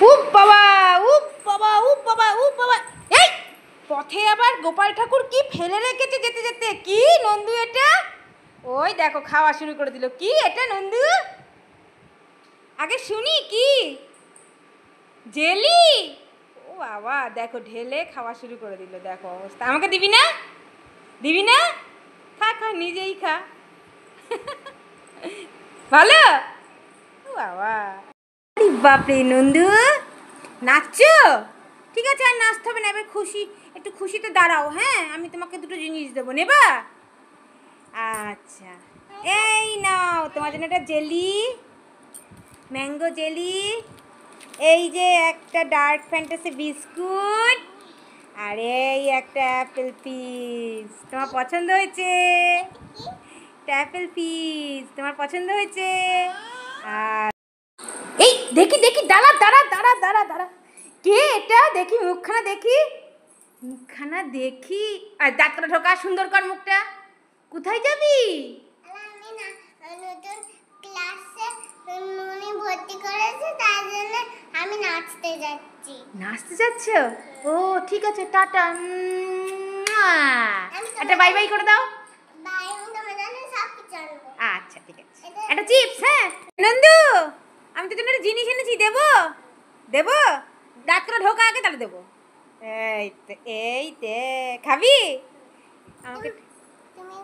উপ বাবা উপ বাবা উপ বাবা উপ বাবা। এই পথে আবার গোপাল ঠাকুর কি ফেলে রেখেছে যেতে যেতে। কি নন্দু এটা? ওই দেখো খাওয়া শুরু করে দিল। কি এটা নন্দু? আগে শুনি কি জেলি? ও বাবা দেখো ঢেলে খাওয়া শুরু করে দিল। দেখো অবস্থা। আমাকে দিবি না? দিবি না? খা খা নিজেই খা। ভালো? ও বাবা বাপরে নন্দু নাচছো? ঠিক আছে আর নাচতে হবে না, এবার খুশি একটু খুশিতে দাঁড়াও। হ্যাঁ আমি তোমাকে দুটো জিনিস দেবো, নেবা? আচ্ছা এই নাও তোমার জন্য একটা জেলি, ম্যাঙ্গো জেলি। এই যে একটা ডার্ক ফ্যান্টাসি বিস্কুট, আর এই একটা অ্যাপেল পিস। তোমার পছন্দ হয়েছে? অ্যাপেল পিস তোমার পছন্দ হয়েছে? আর এই দেখি দেখি দাঁড়া দাঁড়া দাঁড়া দাঁড়া দাঁড়া। কে এটা? দেখি মুখখানা দেখি, মুখখানা দেখি। আর দাঁতটা ঢোকা, সুন্দর কর মুখটা। কোথায় যাবি? আমি না নতুন ক্লাসে মনে ভর্তি করেছে, তার জন্য আমি নাচতে যাচ্ছি। নাচতে যাচ্ছ? ও ঠিক আছে টাটা। একটা বাই বাই করে দাও। বাই। আমি তোমার জন্য সব কিছু আনবো। আচ্ছা ঠিক আছে। একটা চিপস। হ্যাঁ নন্দু আমি তো তোমার জিনিস এনেছি, দেবো? দেবো? ডাক্তার ঢোকা আগে তাহলে দেবো। এই তে খাবি? আমাকে তুমি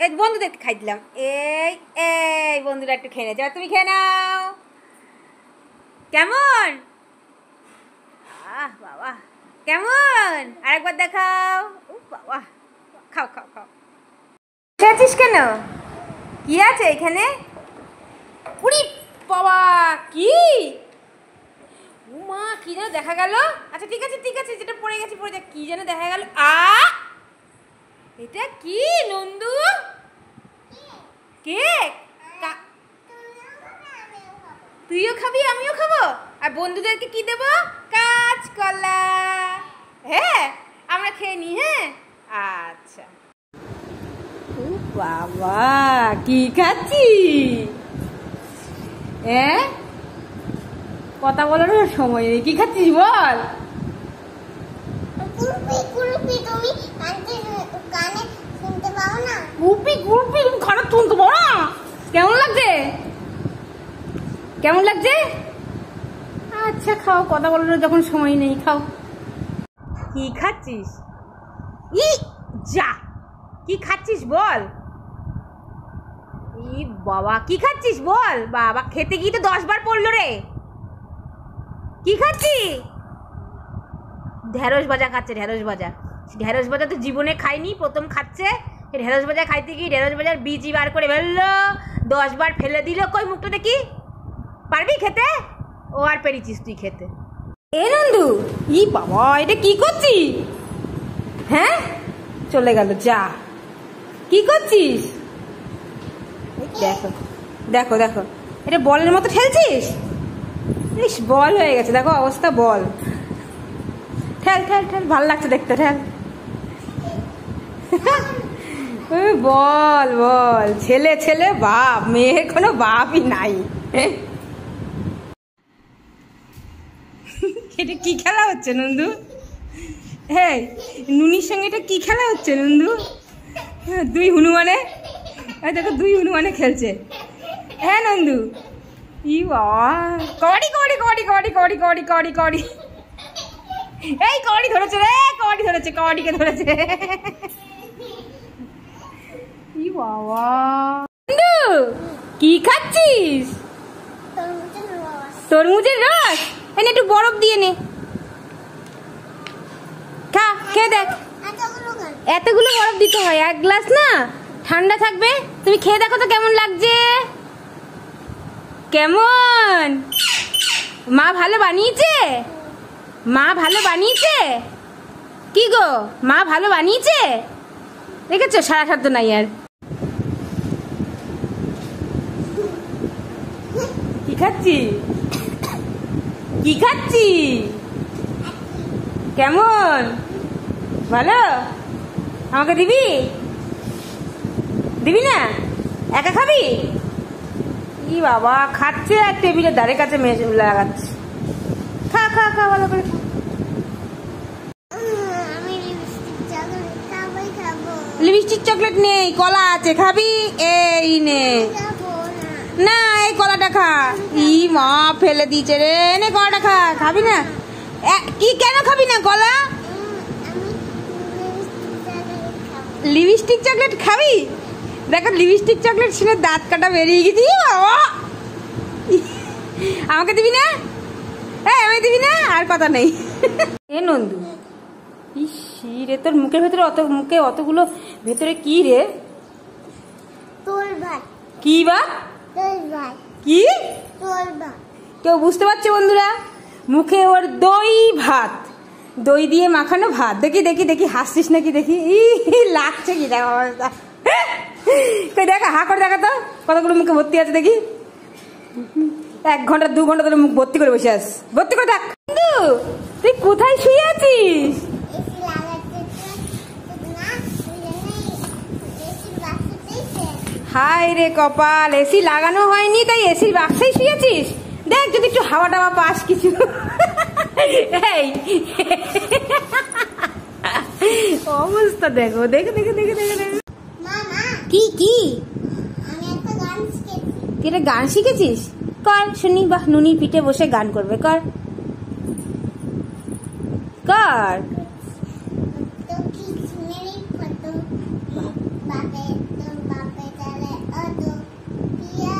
এই বন্ধুদেরকে খাই দিলাম। এই এই বন্ধুরা একটু খেয়ে নেছে, তুমি খেয়ে নাও। কেমন? আহ বাবা কেমন? আরেকবার দেখাও। ও বাবা খাও খাও খাও। খেয়েছিস কেন? কি আছে এখানে? উড়ি বাবা কি? ও মা কি যেন দেখা গেল। আচ্ছা ঠিক আছে ঠিক আছে, যেটা পড়ে গেছে পড়ে যা। কি যেন দেখা গেল। এটা কি নন্দু? কেক? তুইও খাবি আমিও খাবো। আর বন্ধুদেরকে কি দেবো? কাঁচকলা। হ্যাঁ আমরা খেয়ে নি। হ্যাঁ আচ্ছা। ও বাবা কি খাচ্ছি? হ্যাঁ কথা বলারও সময় নেই। কি খাচ্ছিস বল? কুলপি কুলপি তুমি কানে শুনতে পাও না? কুলপি কুলপি তুমি খারাপ শুনতে পাও না? কেমন লাগছে? কেমন লাগছে? আচ্ছা খাও, কথা বলার যখন সময় নেই খাও। কি খাচ্ছিস? ই যা কি খাচ্ছিস বল? ই বাবা কি খাচ্ছিস বল? বাবা খেতে গিয়ে তো 10 বার পড়লো রে। কি খাচ্ছি? ঢেঁড়স ভাজা খাচ্ছে। ঢেঁড়স ভাজা। ঢেঁড়স ভাজা তো জীবনে খাইনি, প্রথম খাচ্ছে। ঢেঁড়স ভাজা খাইতে গিয়ে ঢেঁড়স ভাজার বীজই বার করে ফেললো, 10 বার ফেলে দিল। কই মুখটা দেখি। পারবি খেতে? ও আর পেরেছিস তুই খেতে? এ নন্দু ই বাবা এটা কি করছি? হ্যাঁ চলে গেল। যা কি করছিস? দেখো দেখো দেখো এটা বলের মতো ঠেলছিস। ইস বল হয়ে গেছে দেখো অবস্থা। বল ঠেল ঠেল ঠেল, ভাল লাগছে দেখতে। ঠেল। বল বল। ছেলে ছেলে বাপ, মেয়ের কোনো বাপই নাই। এটা কি খেলা হচ্ছে নন্দু? হ্যাঁ নুনির সঙ্গে এটা কি খেলা হচ্ছে নন্দু? দুই হনুমানে, দেখো দুই হনুমানে খেলছে। হ্যাঁ নন্দু ই বাবা কবাডি কবাডি কবাডি কবাডি কবাডি কবাডি কবাডি কবাডি। এই কবাডি ধরেছে রে, কবাডি ধরেছে, কবাডিকে ধরেছে। ই বাবা নন্দু কি খাচ্ছিস? তরমুজের রস। এনে একটু বরফ দিয়ে নে, খা খেয়ে দেখ। এতগুলো বরফ দিতে হয়? 1 গ্লাস না, ঠান্ডা থাকবে। তুমি খেয়ে দেখো তো কেমন লাগছে। কেমন? মা ভালো বানিয়েছে? মা ভালো বানিয়েছে? কি গো মা ভালো বানিয়েছে? দেখেছো সারা শব্দ নাই আর। কি খাচ্ছি? কি খাচ্ছি? কেমন? ভালো? আমাকে দিবি? দিবি না? একা খাবি? ই বাবা খাচ্ছে আর টেবিলের ধারে কাছে মেয়ে লাগাচ্ছে। খা খা ভালো করে খা। আমি লিপস্টিক চকলেট খাবো। লিপস্টিক চকলেট নেই, কলা আছে, খাবি? এই নে খাবো না। না, এই কলাটা খা। ই মা, ফেলে দিয়েছে রে। নে কলাটা খা, খাবি না? কি কেন খাবি না কলা? আমি লিপস্টিক চকলেট খাবি? দেখো লিপস্টিক চকলেট ছিল, দাঁত কাটা বেরিয়ে গেছি বাবা। আমাকে দিবি না? আমাকে দিবি না? আর কথা নেই। এ নন্দু, ইস রে, তোর মুখের ভেতরে অতগুলো ভেতরে কি রে? তোর ভাত। কি বা? তোর ভাত। কি? তোর ভাত। কেউ বুঝতে পারছে বন্ধুরা? মুখে ওর দই ভাত, দই দিয়ে মাখানো ভাত। দেখি দেখি দেখি, হাসছিস নাকি দেখি? লাগছে কি দেখো অবস্থা। দেখা হা করে দেখা তো, কতগুলো মুখে ভর্তি আছে দেখি। 1 ঘন্টা 2 ঘন্টা ধরে মুখ ভর্তি করে বসে আস, ভর্তি করে থাক। বন্ধু, তুই কোথায় শুয়ে আছিস? এসি লাগাতে না, এসি বাক্সতেইছে। হায় রে কপাল, এসি লাগানো হয়নি তাই এসির বাক্সেই শুয়েছিস? দেখ যদি একটু হাওয়া টাওয়া পাস কিছু। এই অবস্থা দেখো, দেখে দেখে দেখে দেখে দেখে। মামা, কি কি? আমি একটা গান শিখেছি। তুই একটা গান শিখেছিস? কর শুনি। বাহ, নুনির পিঠে বসে গান করবে, কর কর। তো কিচমেরি ফটো বাপে তালে অতো পিয়া।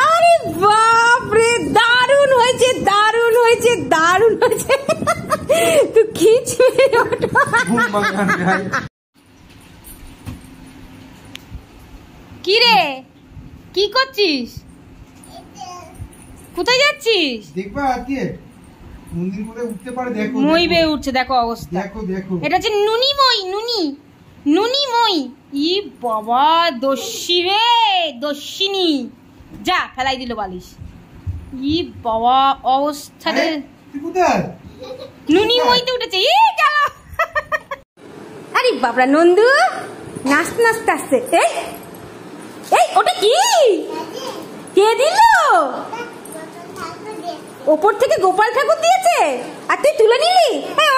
আরে বাপ রে, দারুণ হয়েছে, দারুণ হয়েছে, দারুণ হয়েছে। তুই খিচমেরি কি রে, কি করছিস? কোথায় যাচ্ছিস? দেখবা আজকে মন্দির করে উঠতে পারে, দেখো মই বেয়ে উঠছে, দেখো অবস্থা। দেখো দেখো, এটা হচ্ছে নুনি মই, নুনি মই। ই বাবা, দস্যি রে, দস্যিনী। যা, ফেলাই দিল বালিশ। ই বাবা, অবস্থা রে। তুই কোথায়? নুনি মইতে উঠেছে। ই গেল। আরে বাবরা, নন্দু নাচতে নাচতে আসছে। এই এই, ওটা কি? কে দিল? ওপর থেকে গোপাল ঠাকুর দিয়েছে, আর তুই তুলে নিলি?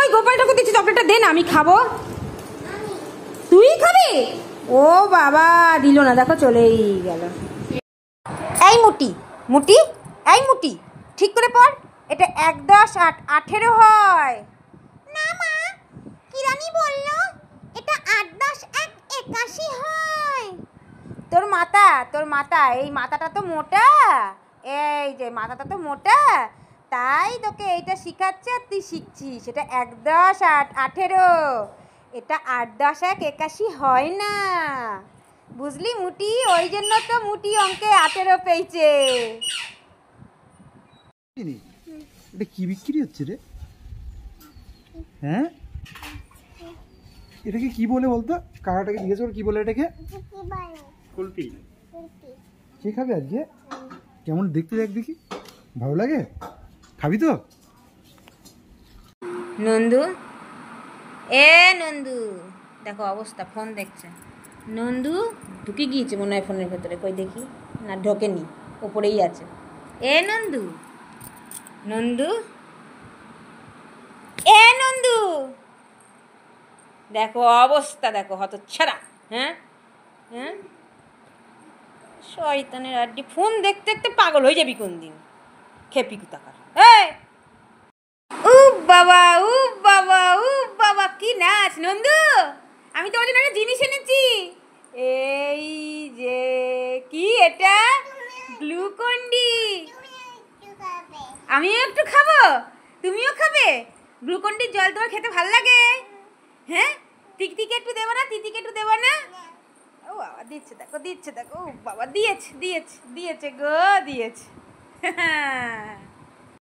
ওই গোপাল ঠাকুর দিয়েছে, চকলেটটা দে না, আমি খাবো। তুই খাবি? ও বাবা, দিল না, দেখো চলেই গেল। এই মুটি মুটি, এই মুটি ঠিক করে পড়। এটা 1 10 8 18 হয় না মা? কিরানি বললো এটা 8 10 1 81 হয়। তোর মাথা, এই মাথাটা তো মোটা, এই যে মাথাটা তো মোটা, তাই তোকে এইটা শিখাচ্ছে আর তুই শিখছিস। সেটা 1 10 8 18, এটা 8 10 1 81 হয় না, বুঝলি মুটি? ওই জন্য তো মুটি অঙ্কে 18 পেয়েছে। এটা কি বিক্রি হচ্ছে রে? হ্যাঁ, এটাকে কি বলে বলতো? কাকাটাকে জিজ্ঞেস কর কি বলে এটাকে। কুলফি। কে খাবে আজকে? কেমন দেখতে, দেখ দেখি, ভালো লাগে? খাবি তো? নন্দু, নন্দু, দেখো অবস্থা, ফোন দেখছে। নন্দু ঢুকে গিয়েছে মনে হয় ফোনের ভেতরে, কই দেখি। না, ঢোকেনি, ওপরেই আছে। নন্দু, নন্দু, নন্দু, দেখো অবস্থা, দেখো হতচ্ছাড়া। হ্যাঁ হ্যাঁ, শয়তানের আড্ডি, ফোন দেখতে দেখতে পাগল হয়ে যাবি কোন দিন, খেপি কোথাকার। উ বাবা, উ বাবা, উ বাবা, কি নাচ নন্দু! আমি তোমার জন্য একটা জিনিস এনেছি। এই যে, কি এটা? গ্লুকন্ডি। আমিও একটু খাবো, তুমিও খাবে? গ্লুকন্ডির জল তোমার খেতে ভালো লাগে? হ্যাঁ, টিকটিকে একটু দেবো না? তিতিকে একটু দেবো না? ও বাবা, দিচ্ছে দেখো, দিচ্ছে দেখো। ও বাবা, দিয়েছে দিয়েছে দিয়েছে গো, দিয়েছে।